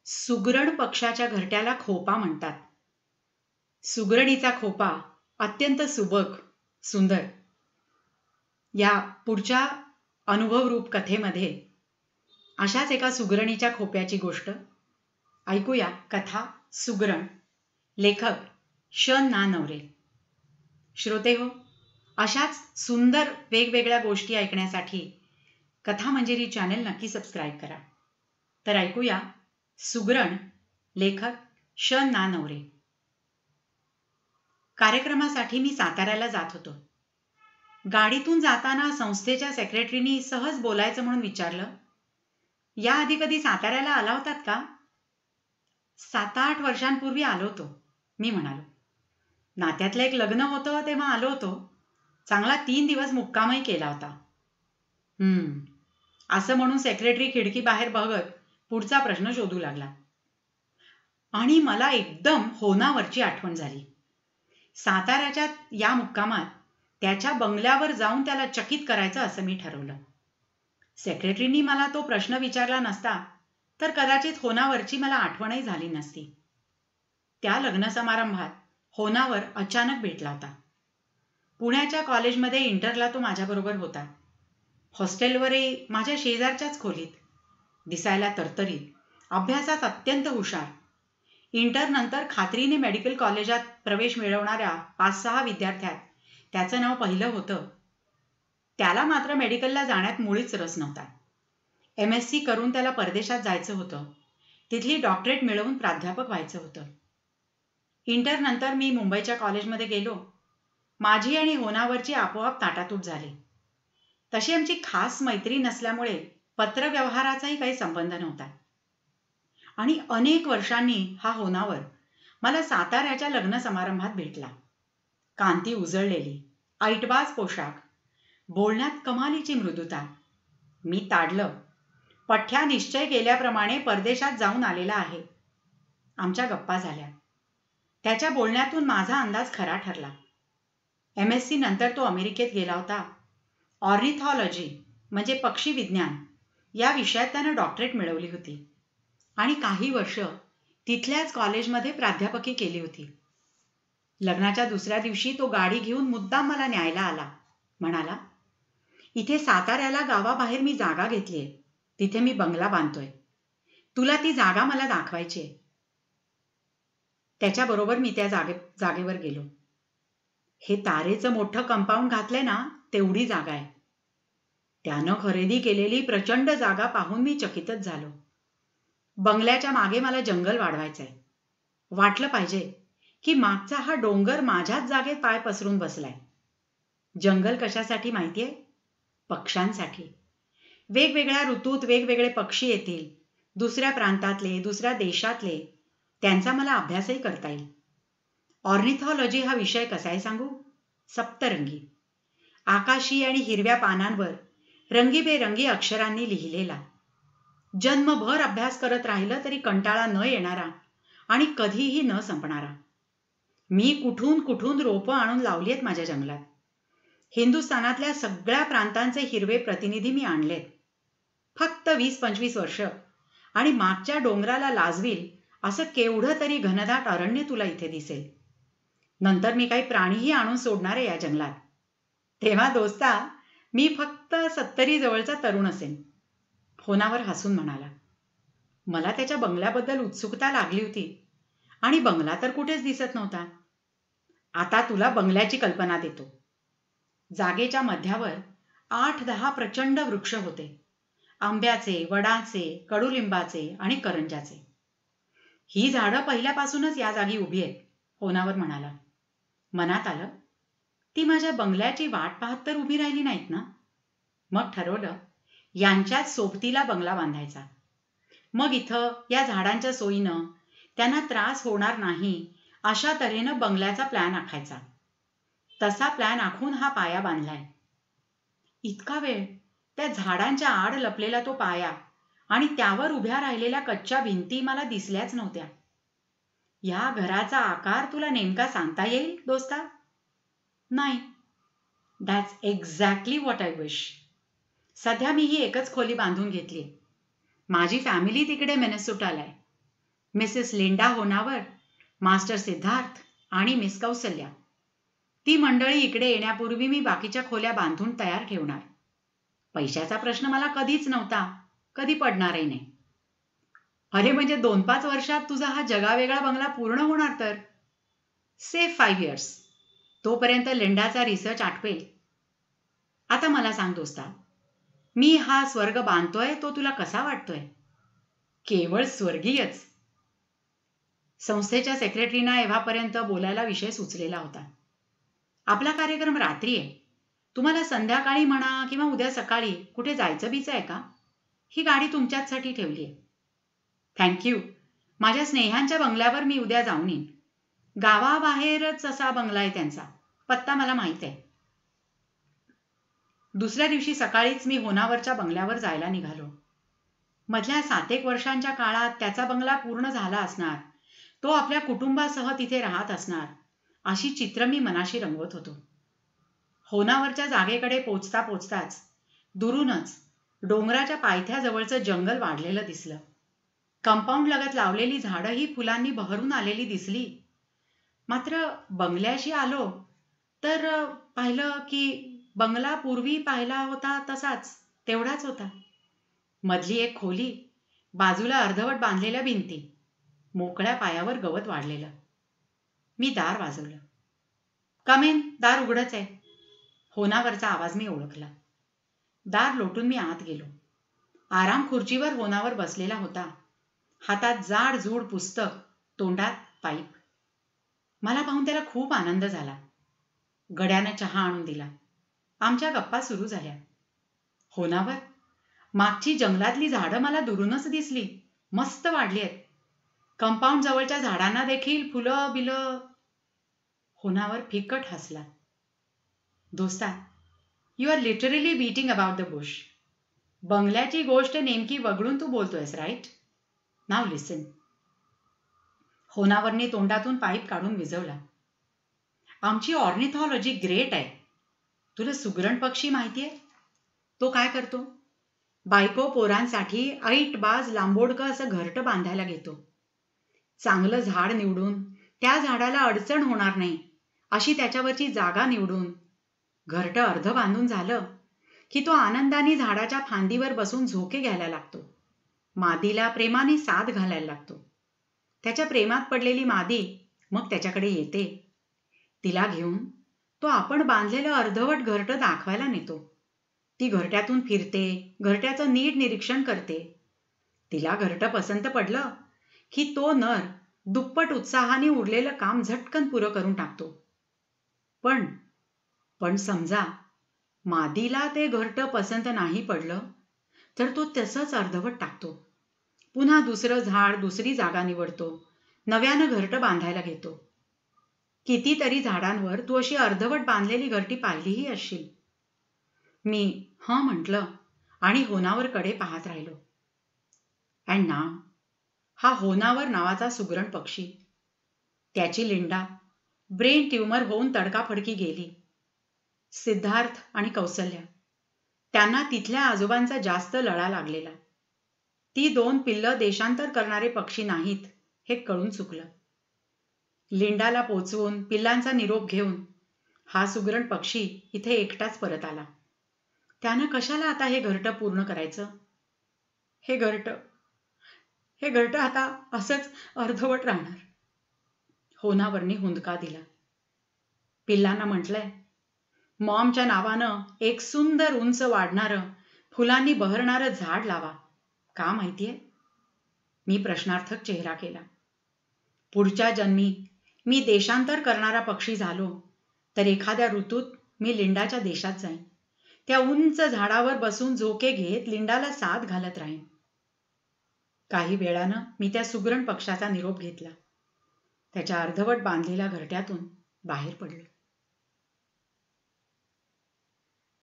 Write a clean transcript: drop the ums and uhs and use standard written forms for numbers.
सुगरण पक्षाच्या घरट्याला खोपा म्हणतात. सुगरणीचा खोपा अत्यंत सुबक, सुंदर. या पुढच्या अनुभवरूप कथेमध्ये अशाच एका सुगरणीच्या खोप्याची गोष्ट ऐकूया. कथा सुगरण. लेखक श. ना. नवरे. श्रोते हो, अशाच सुंदर वेगवेगळ्या गोष्टी ऐकण्यासाठी कथा मंजिरी चॅनल नक्की सबस्क्राईब करा. तर ऐकूया सुगरण. लेखक श. ना. नवरे. कार्यक्रमासाठी मी साताऱ्याला जात होतो. गाडीतून जाताना संस्थेच्या सेक्रेटरीनी सहज बोलायचं म्हणून विचारलं, याआधी कधी साताऱ्याला आला होतात का? 7-8 वर्षांपूर्वी आलो होतो, मी म्हणालो. नात्यातलं एक लग्न होतं तेव्हा आलो होतो. चांगला 3 दिवस मुक्कामही केला होता. असं म्हणून सेक्रेटरी खिडकी बाहेर बघत पुढचा प्रश्न शोधू लागला. आणि मला एकदम होनावरची आठवण झाली. साताऱ्याच्या या मुक्कामात त्याच्या बंगल्यावर जाऊन त्याला चकित करायचं असं मी ठरवलं. सेक्रेटरीनी मला तो प्रश्न विचारला नसता तर कदाचित होनावरची मला आठवणही झाली नसती. त्या लग्न समारंभात होनावर अचानक भेटला होता. पुण्याच्या कॉलेजमध्ये इंटरला तो माझ्याबरोबर होता. हॉस्टेलवरही माझ्या शेजारच्याच खोलीत. दिसायला तरतरीत, अभ्यासात अत्यंत हुशार. इंटरनंतर खात्रीने मेडिकल कॉलेजात प्रवेश मिळवणाऱ्या 5-6 विद्यार्थ्यात त्याचं नाव पहिलं होतं. त्याला मात्र मेडिकलला जाण्यात मुळीच रस नव्हता. MSc करून त्याला परदेशात जायचं होतं. तिथली डॉक्टरेट मिळवून प्राध्यापक व्हायचं होतं. इंटरनंतर मी मुंबईच्या कॉलेजमध्ये गेलो. माझी आणि होनावरची आपोआप ताटातूट झाली. तशी आमची खास मैत्री नसल्यामुळे पत्रव्यवहाराचाही काही संबंध नव्हता. आणि अनेक वर्षांनी हा होनावर मला साताऱ्याच्या लग्न समारंभात भेटला. कांती उजळलेली, ऐटबाज पोशाख, बोलण्यात कमालीची मृदुता. मी ताडलं. पठ्या निश्चय केल्याप्रमाणे परदेशात जाऊन आलेला आहे. आमच्या गप्पा झाल्या. त्याच्या बोलण्यातून माझा अंदाज खरा ठरला. MSc नंतर तो अमेरिकेत गेला होता. ऑर्निथॉलॉजी म्हणजे पक्षी विज्ञान या विषयात त्यानं डॉक्टरेट मिळवली होती आणि काही वर्ष तिथल्याच कॉलेजमध्ये प्राध्यापकी केली होती. लग्नाच्या दुसऱ्या दिवशी तो गाडी घेऊन मुद्दाम मला न्यायला आला. म्हणाला, इथे साताऱ्याला गावाबाहेर मी जागा घेतलीय. तिथे मी बंगला बांधतोय. तुला ती जागा मला दाखवायची आहे. त्याच्याबरोबर मी त्या जागेवर गेलो. हे तारेचं मोठं कंपाऊंड घातलंय ना, तेवढी जागा आहे. त्यानं खरेदी केलेली प्रचंड जागा पाहून मी चकितच झालो. बंगल्याच्या मागे मला जंगल वाढवायचंय. वाटलं पाहिजे की मागचा हा डोंगर माझ्याच जागेत पाय पसरून बसलाय. जंगल कशासाठी माहितीये? पक्ष्यांसाठी. वेगवेगळ्या ऋतूत वेगवेगळे पक्षी येतील. दुसऱ्या प्रांतातले, दुसऱ्या देशातले. त्यांचा मला अभ्यासही करता येईल. ऑर्निथॉलॉजी हा विषय कसा आहे सांगू? सप्तरंगी. आकाशी आणि हिरव्या पानांवर रंगीबेरंगी अक्षरांनी लिहिलेला. जन्मभर अभ्यास करत राहिलं तरी कंटाळा न येणारा आणि कधीही न संपणारा. मी कुठून कुठून रोपं आणून लावली आहेत माझ्या जंगलात. हिंदुस्थानातल्या सगळ्या प्रांतांचे हिरवे प्रतिनिधी मी आणलेत. फक्त 20-25 वर्ष आणि मागच्या डोंगराला लाजवील असं केवढं तरी घनदाट अरण्य तुला इथे दिसेल. नंतर मी काही प्राणीही आणून सोडणार आहे या जंगलात. तेव्हा दोस्ता, मी फक्त 70 जवळचा तरुण असेन. होनावर हसून म्हणाला. मला त्याच्या बंगल्याबद्दल उत्सुकता लागली होती आणि बंगला तर कुठेच दिसत नव्हता. आता तुला बंगल्याची कल्पना देतो. जागेच्या मध्यावर 8-10 प्रचंड वृक्ष होते. आंब्याचे, वडाचे, कडुलिंबाचे आणि करंजाचे. ही झाडं पहिल्यापासूनच या जागी उभी आहेत, होनावर म्हणाला. मनात आलं, ती माझ्या बंगल्याची वाट पाहत तर उभी राहिली नाहीत ना. मग ठरवलं, यांच्याच सोबतीला बंगला बांधायचा. मग इथं या झाडांच्या सोयीनं त्यांना त्रास होणार नाही अशा तऱ्हेनं बंगल्याचा प्लॅन आखायचा. तसा प्लॅन आखून हा पाया बांधलाय. इतका वेळ त्या झाडांच्या आड लपलेला तो पाया आणि त्यावर उभ्या राहिलेल्या कच्च्या भिंती मला दिसल्याच नव्हत्या. या घराचा आकार तुला नेमका सांगता येईल दोस्ता? नाही. That's exactly what I wish. सध्या मी ही एकच खोली बांधून घेतली. माझी फॅमिली तिकडे मिनेसोटाला आहे. मिसेस लिंडा होनावर, मास्टर सिद्धार्थ आणि मिस कौसल्या. ती मंडळी इकडे येण्यापूर्वी मी बाकीच्या खोल्या बांधून तयार ठेवणार. पैशाचा प्रश्न मला कधीच नव्हता, कधी पडणारही नाही. अरे म्हणजे 2-5 वर्षात तुझा हा जगावेगळा बंगला पूर्ण होणार तर. से 5 years. तोपर्यंत लिंडाचा रिसर्च आटपेल. आता मला सांग दोस्ता, मी हा स्वर्ग बांधतोय तो तुला कसा वाटतोय? केवळ स्वर्गीयच. संस्थेच्या सेक्रेटरीना एव्हापर्यंत बोलायला विषय सुचलेला होता. आपला कार्यक्रम रात्री आहे. तुम्हाला संध्याकाळी म्हणा किंवा उद्या सकाळी कुठे जायचं बीचं आहे का? ही गाडी तुमच्याचसाठी ठेवली आहे. थँक्यू. माझ्या स्नेहांच्या बंगल्यावर मी उद्या जाऊन येईन. गावाबाहेरच असा बंगला आहे त्यांचा. पत्ता मला माहित आहे. दुसऱ्या दिवशी सकाळीच मी होनावरच्या बंगल्यावर जायला निघालो. मधल्या 7-1 वर्षांच्या काळात त्याचा बंगला पूर्ण झाला असणार. तो आपल्या कुटुंबासह तिथे राहत असणार, अशी चित्र मी मनाशी रंगवत होतो. होनावरच्या जागेकडे पोचता पोचताच दुरूनच डोंगराच्या पायथ्याजवळचं जंगल वाढलेलं दिसलं. कंपाऊंड लगत लावलेली झाडंही फुलांनी बहरून आलेली दिसली. मात्र बंगल्याशी आलो तर पाहिलं की बंगला पूर्वी पाहिला होता तसाच, तेवढाच होता. मधली एक खोली, बाजूला अर्धवट बांधलेल्या भिंती, मोकळ्या पायावर गवत वाढलेलं. मी दार वाजवलं. कम इन, दार उघडच आहे. होनावरचा आवाज मी ओळखला. दार लोटून मी आत गेलो. आराम खुर्चीवर होनावर बसलेला होता. हातात जाड जूड पुस्तक, तोंडात पाईप. मला पाहून त्याला खूप आनंद झाला. गड्यानं चहा आणून दिला. आमच्या गप्पा सुरू झाल्या. होनावर, मागची जंगलातली झाडं मला दुरूनच दिसली. मस्त वाढली आहेत. कंपाऊंड जवळच्या झाडांना देखील फुलं बिलं. होनावर फिकट हसला. दोस्ता, you are literally beating about the bush. बंगल्याची गोष्ट नेमकी वगळून तू बोलतोयस, राईट? Now listen. होनावरने तोंडातून पाईप काढून विझवला. आमची ऑर्निथॉलॉजी ग्रेट आहे. तुला सुगरण पक्षी माहितीये? तो काय करतो? बायको पोरांसाठी ऐटबाज लांबोडकं असं घरटं बांधायला घेतो. चांगलं झाड निवडून, त्या झाडाला अडचण होणार नाही अशी त्याच्यावरची जागा निवडून घरटं अर्ध बांधून झालं की तो आनंदाने झाडाच्या फांदीवर बसून झोके घ्यायला लागतो. मादीला प्रेमाने साद घालायला लागतो. त्याच्या प्रेमात पडलेली मादी मग त्याच्याकडे येते. तिला घेऊन तो आपण बांधलेलं अर्धवट घरटं दाखवायला नेतो. ती घरट्यातून फिरते, घरट्याचं नीट निरीक्षण करते. तिला घरटं पसंत पडलं की तो नर दुप्पट उत्साहाने उरलेलं काम झटकन पुरं करून टाकतो. पण समजा मादीला ते घरटं पसंत नाही पडलं तर तो तसंच अर्धवट टाकतो. पुन्हा दुसरं झाड, दुसरी जागा निवडतो. नव्यानं घरटं बांधायला घेतो. कितीतरी झाडांवर तू अशी अर्धवट बांधलेली घरटी पाहिलीही असशील. मी हं म्हटलं आणि होनावरकडे पाहत राहिलो. अँड नाव, हा होनावर नावाचा सुगरण पक्षी. त्याची लिंडा ब्रेन ट्यूमर होऊन तडकाफडकी गेली. सिद्धार्थ आणि कौसल्या, त्यांना तिथल्या आजोबांचा जास्त लळा लागलेला. ती 2 पिल्लं देशांतर करणारे पक्षी नाहीत हे कळून चुकलं. लिंडाला पोचवून पिल्लांचा निरोप घेऊन हा सुगरण पक्षी इथे एकटाच परत आला. त्यानं कशाला आता हे घरटं पूर्ण करायचं? हे घरटं आता असंच अर्धवट राहणार. होनावरनी हुंदका दिला. पिल्लांना म्हटलंय, मॉमच्या नावानं एक सुंदर उंच वाढणारं, फुलांनी बहरणारं झाड लावा. का माहितीये? मी प्रश्नार्थक चेहरा केला. पुढच्या जन्मी मी देशांतर करणारा पक्षी झालो तर एखाद्या ऋतूत मी लिंडाच्या देशात जाईन. त्या उंच झाडावर बसून झोके घेत लिंडाला साद घालत राहीन. काही वेळानं मी त्या सुगरण पक्षाचा निरोप घेतला. त्याच्या अर्धवट बांधलेल्या घरट्यातून बाहेर पडलो.